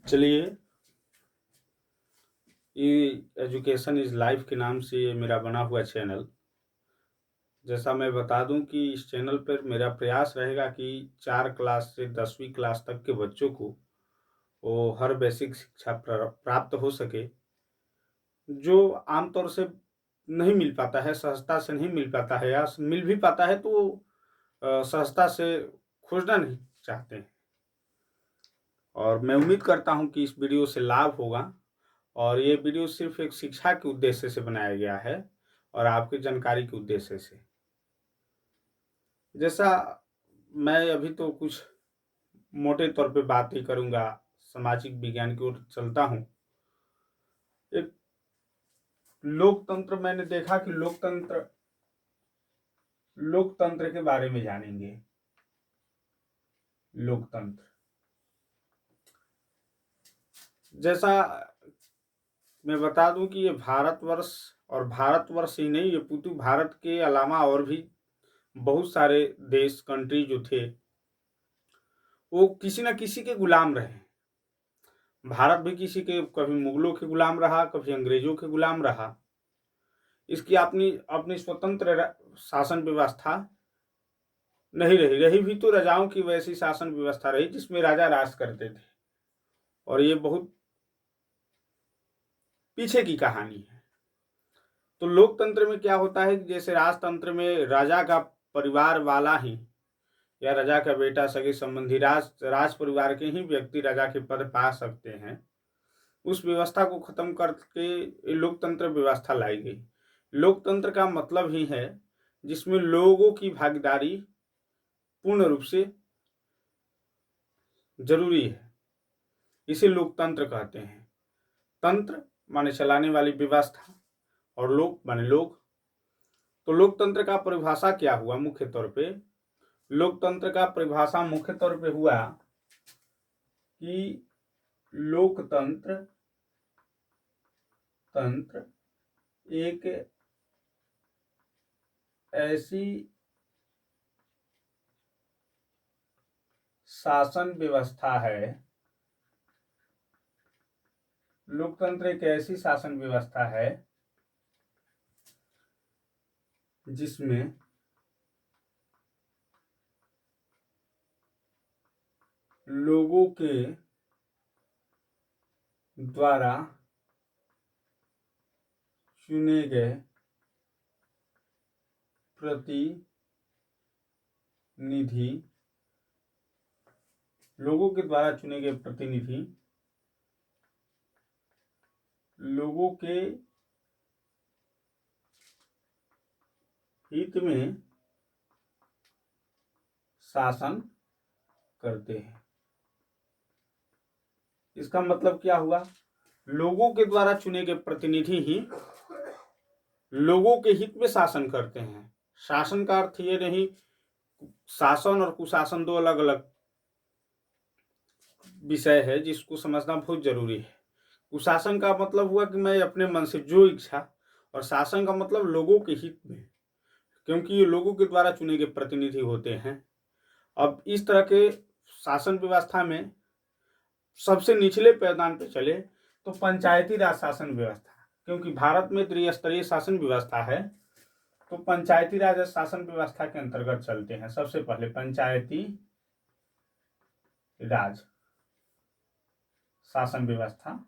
चलिए, ये education is life के नाम से ये मेरा बना हुआ चैनल। जैसा मैं बता दूं कि इस चैनल पर मेरा प्रयास रहेगा कि 4 क्लास से 10वीं क्लास तक के बच्चों को वो हर बेसिक शिक्षा प्राप्त हो सके, जो आमतौर से नहीं मिल पाता है, सहजता से नहीं मिल पाता है, या मिल भी पाता है तो सहजता से खोजना नहीं चाहते हैं। और मैं उम्मीद करता हूं कि इस वीडियो से लाभ होगा, और ये वीडियो सिर्फ एक शिक्षा के उद्देश्य से बनाया गया है और आपकी जानकारी के उद्देश्य से। जैसा मैं अभी तो कुछ मोटे तौर पे बात ही करूंगा, सामाजिक विज्ञान की ओर चलता हूं। एक लोकतंत्र, मैंने देखा कि लोकतंत्र लोकतंत्र के बारे में जानेंगे। लोकतंत्र, जैसा मैं बता दूं कि ये भारतवर्ष, और भारतवर्ष ही नहीं, ये पूर्ति भारत के अलावा और भी बहुत सारे देश, कंट्री जो थे, वो किसी न किसी के गुलाम रहे। भारत भी किसी के, कभी मुगलों के गुलाम रहा, कभी अंग्रेजों के गुलाम रहा। इसकी अपनी अपनी स्वतंत्र शासन व्यवस्था नहीं रही। रही भी तो राजाओं की वैसी शासन व्यवस्था रही जिसमें राजा राज करते थे, और ये बहुत पीछे की कहानी है। तो लोकतंत्र में क्या होता है कि जैसे राजतंत्र में राजा का परिवार वाला ही, या राजा का बेटा, सगे संबंधी, राज परिवार के ही व्यक्ति राजा के पद पा सकते हैं। उस व्यवस्था को खत्म करके लोकतंत्र व्यवस्था लाई गई। लोकतंत्र का मतलब ही है जिसमें लोगों की भागीदारी पूर्ण रूप से जरूरी है। इसे लोकतंत्र कहते हैं। तंत्र माने चलाने वाली व्यवस्था, और लोक माने लोग। तो लोकतंत्र का परिभाषा क्या हुआ? मुख्य तौर पे लोकतंत्र का परिभाषा मुख्य तौर पे हुआ कि लोकतंत्र तंत्र एक ऐसी शासन व्यवस्था है, लोकतंत्र एक ऐसी शासन व्यवस्था है जिसमें लोगों के द्वारा चुने गए प्रतिनिधि, लोगों के द्वारा चुने गए प्रतिनिधि लोगों के हित में शासन करते हैं। इसका मतलब क्या हुआ? लोगों के द्वारा चुने गए प्रतिनिधि ही लोगों के हित में शासन करते हैं। शासन का अर्थ ये नहीं, शासन और कुशासन दो अलग अलग विषय है जिसको समझना बहुत जरूरी है। कुशासन का मतलब हुआ कि मैं अपने मन से जो इच्छा, और शासन का मतलब लोगों के हित में, क्योंकि ये लोगों के द्वारा चुने गए प्रतिनिधि होते हैं। अब इस तरह के शासन व्यवस्था में सबसे निचले पैमाने पे चले तो पंचायती राज शासन व्यवस्था, क्योंकि भारत में त्रिस्तरीय शासन व्यवस्था है, तो पंचायती राज शासन व्यवस्था के अंतर्गत चलते हैं। सबसे पहले पंचायती राज शासन व्यवस्था।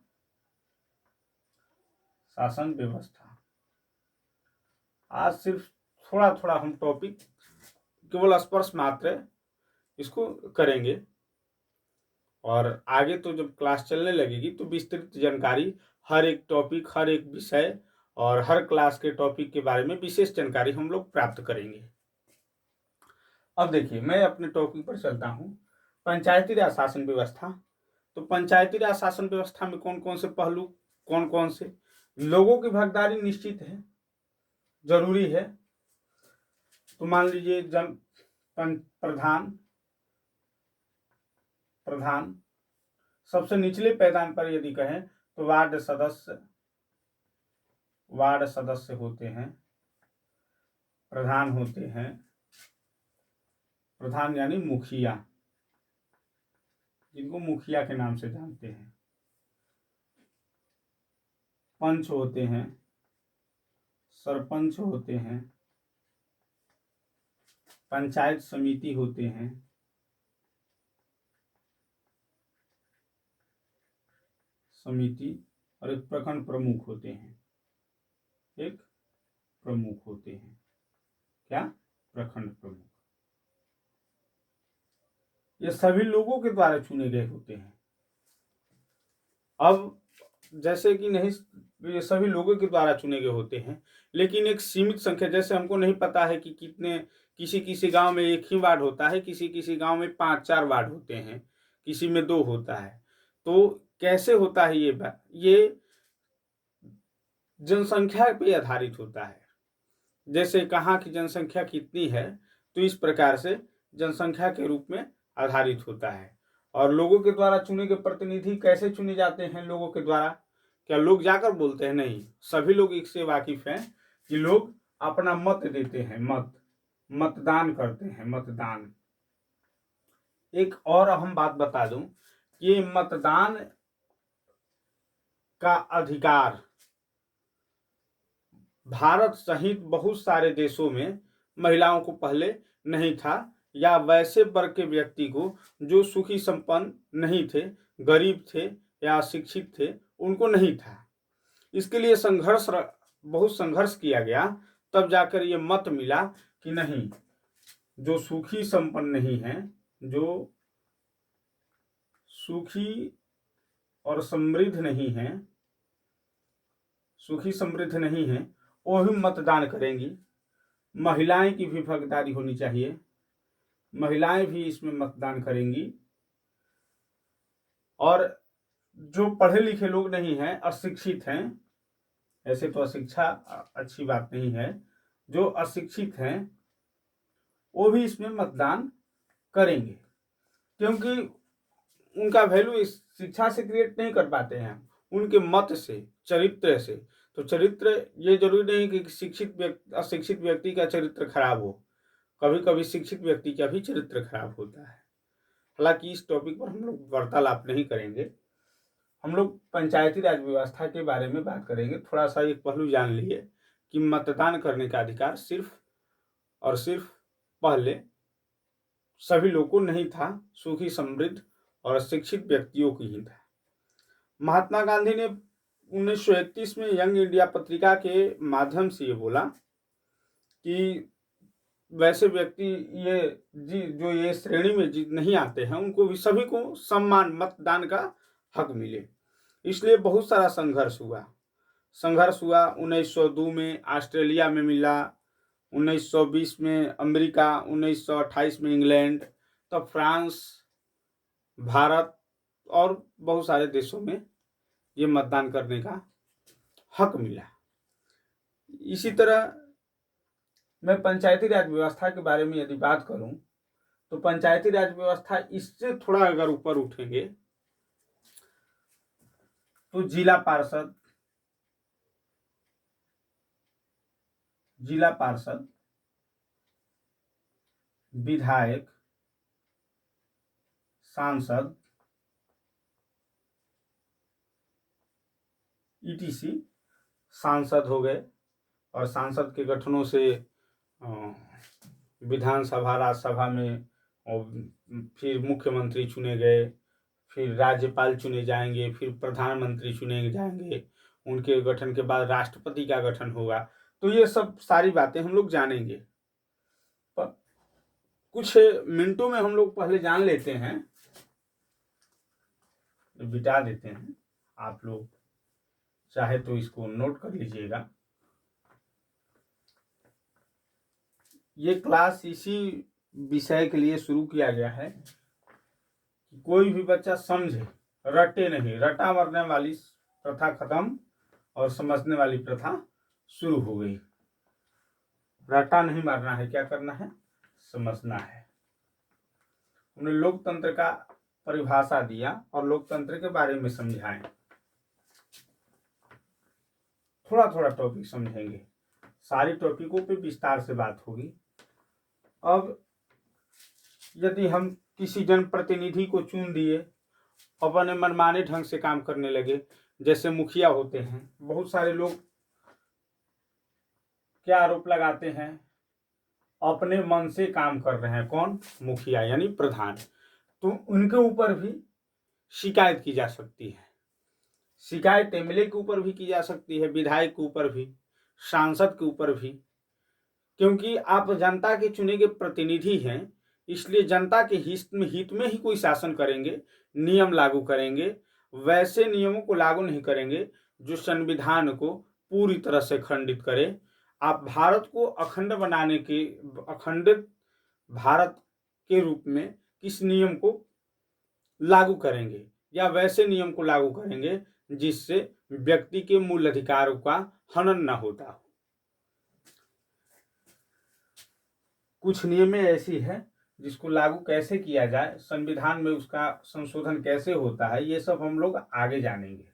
आज सिर्फ थोड़ा थोड़ा हम टॉपिक, केवल स्पर्श मात्र इसको करेंगे, और आगे तो जब क्लास चलने लगेगी तो विस्तृत जानकारी, हर एक टॉपिक, हर एक विषय और हर क्लास के टॉपिक के बारे में विशेष जानकारी हम लोग प्राप्त करेंगे। अब देखिए, मैं अपने टॉपिक पर चलता हूँ, पंचायती राज शासन व्यवस्था। तो पंचायती राज शासन व्यवस्था में कौन कौन से पहलू, कौन कौन से? लोगों की भागीदारी निश्चित है, जरूरी है। तो मान लीजिए प्रधान सबसे निचले पैदान पर यदि कहें तो वार्ड सदस्य होते हैं, प्रधान होते हैं। प्रधान यानी मुखिया, जिनको मुखिया के नाम से जानते हैं। पंच होते हैं, सरपंच होते हैं, पंचायत समिति होते हैं, और एक प्रखंड प्रमुख होते हैं। एक प्रमुख होते हैं, क्या? प्रखंड प्रमुख। ये सभी लोगों के द्वारा चुने गए होते हैं। अब जैसे कि नहीं, ये सभी लोगों के द्वारा चुने गए होते हैं, लेकिन एक सीमित संख्या, जैसे हमको नहीं पता है कि कितने, किसी किसी गांव में एक ही वार्ड होता है, किसी किसी गांव में 5-4 वार्ड होते हैं, किसी में 2 होता है। तो कैसे होता है ये जनसंख्या पे आधारित होता है। जैसे कहाँ की जनसंख्या कितनी है, तो इस प्रकार से जनसंख्या के रूप में आधारित होता है। और लोगों के द्वारा चुने गए प्रतिनिधि कैसे चुने जाते हैं? लोगों के द्वारा। क्या लोग जाकर बोलते हैं? नहीं, सभी लोग इससे वाकिफ हैं कि लोग अपना मत देते हैं, मतदान करते हैं, मतदान। एक और अहम बात बता दूं कि मतदान का अधिकार भारत सहित बहुत सारे देशों में महिलाओं को पहले नहीं था, या वैसे वर्ग के व्यक्ति को जो सुखी संपन्न नहीं थे, गरीब थे या अशिक्षित थे, उनको नहीं था। इसके लिए बहुत संघर्ष किया गया, तब जाकर ये मत मिला कि नहीं, जो सुखी संपन्न नहीं है, जो सुखी और समृद्ध नहीं है, सुखी समृद्ध नहीं है, वो भी मतदान करेंगी। महिलाएं की भी भागीदारी होनी चाहिए, महिलाएं भी इसमें मतदान करेंगी। और जो पढ़े लिखे लोग नहीं हैं, अशिक्षित हैं, ऐसे तो अशिक्षा अच्छी बात नहीं है, जो अशिक्षित हैं वो भी इसमें मतदान करेंगे, क्योंकि उनका वैल्यू इस शिक्षा से क्रिएट नहीं कर पाते हैं, उनके मत से, चरित्र से। तो चरित्र, ये जरूरी नहीं कि अशिक्षित व्यक्ति का चरित्र खराब हो, कभी कभी शिक्षित व्यक्ति का भी चरित्र खराब होता है। हालांकि इस टॉपिक पर हम लोग वार्तालाप नहीं करेंगे, हम लोग पंचायती राज व्यवस्था के बारे में बात करेंगे। थोड़ा सा एक पहलू जान लिए कि मतदान करने का अधिकार सिर्फ और सिर्फ पहले सभी लोगों को नहीं था, सुखी समृद्ध और शिक्षित व्यक्तियों की ही था। महात्मा गांधी ने 1931 में यंग इंडिया पत्रिका के माध्यम से ये बोला कि वैसे व्यक्ति जो ये श्रेणी में नहीं आते हैं, उनको भी, सभी को सम्मान, मतदान का हक मिले। इसलिए बहुत सारा संघर्ष हुआ। 1902 में ऑस्ट्रेलिया में मिला, 1920 में अमेरिका, 1928 में इंग्लैंड, तब फ्रांस, भारत और बहुत सारे देशों में ये मतदान करने का हक मिला। इसी तरह मैं पंचायती राज व्यवस्था के बारे में यदि बात करूं, तो पंचायती राज व्यवस्था, इससे थोड़ा अगर ऊपर उठेंगे तो जिला पार्षद, विधायक, सांसद, ईटीसी सांसद हो गए, और सांसद के गठनों से विधानसभा, राज्यसभा में, और फिर मुख्यमंत्री चुने गए, फिर राज्यपाल चुने जाएंगे, फिर प्रधानमंत्री चुने जाएंगे, उनके गठन के बाद राष्ट्रपति का गठन होगा। तो ये सब सारी बातें हम लोग जानेंगे, पर कुछ मिनटों में हम लोग पहले जान लेते हैं, बिता देते हैं। आप लोग चाहे तो इसको नोट कर लीजिएगा। ये क्लास इसी विषय के लिए शुरू किया गया है कि कोई भी बच्चा समझे, रटे नहीं। रटा मरने वाली प्रथा खत्म और समझने वाली प्रथा शुरू हो गई। रटा नहीं मारना है, क्या करना है? समझना है। हमने लोकतंत्र का परिभाषा दिया और लोकतंत्र के बारे में समझाएं। थोड़ा थोड़ा टॉपिक समझेंगे, सारी टॉपिकों पे विस्तार से बात होगी। अब यदि हम किसी जनप्रतिनिधि को चुन दिए, अपने मनमाने ढंग से काम करने लगे, जैसे मुखिया होते हैं, बहुत सारे लोग क्या आरोप लगाते हैं, अपने मन से काम कर रहे हैं। कौन? मुखिया यानी प्रधान। तो उनके ऊपर भी शिकायत की जा सकती है। शिकायत एमएलए के ऊपर भी की जा सकती है, विधायक के ऊपर भी, सांसद के ऊपर भी, क्योंकि आप जनता के चुने गए प्रतिनिधि हैं। इसलिए जनता के हित में ही कोई शासन करेंगे, नियम लागू करेंगे। वैसे नियमों को लागू नहीं करेंगे जो संविधान को पूरी तरह से खंडित करे। आप भारत को अखंडित भारत के रूप में किस नियम को लागू करेंगे, या वैसे नियम को लागू करेंगे जिससे व्यक्ति के मूल अधिकारों का हनन न होता हो। कुछ नियमें ऐसी है जिसको लागू कैसे किया जाए, संविधान में उसका संशोधन कैसे होता है, ये सब हम लोग आगे जानेंगे।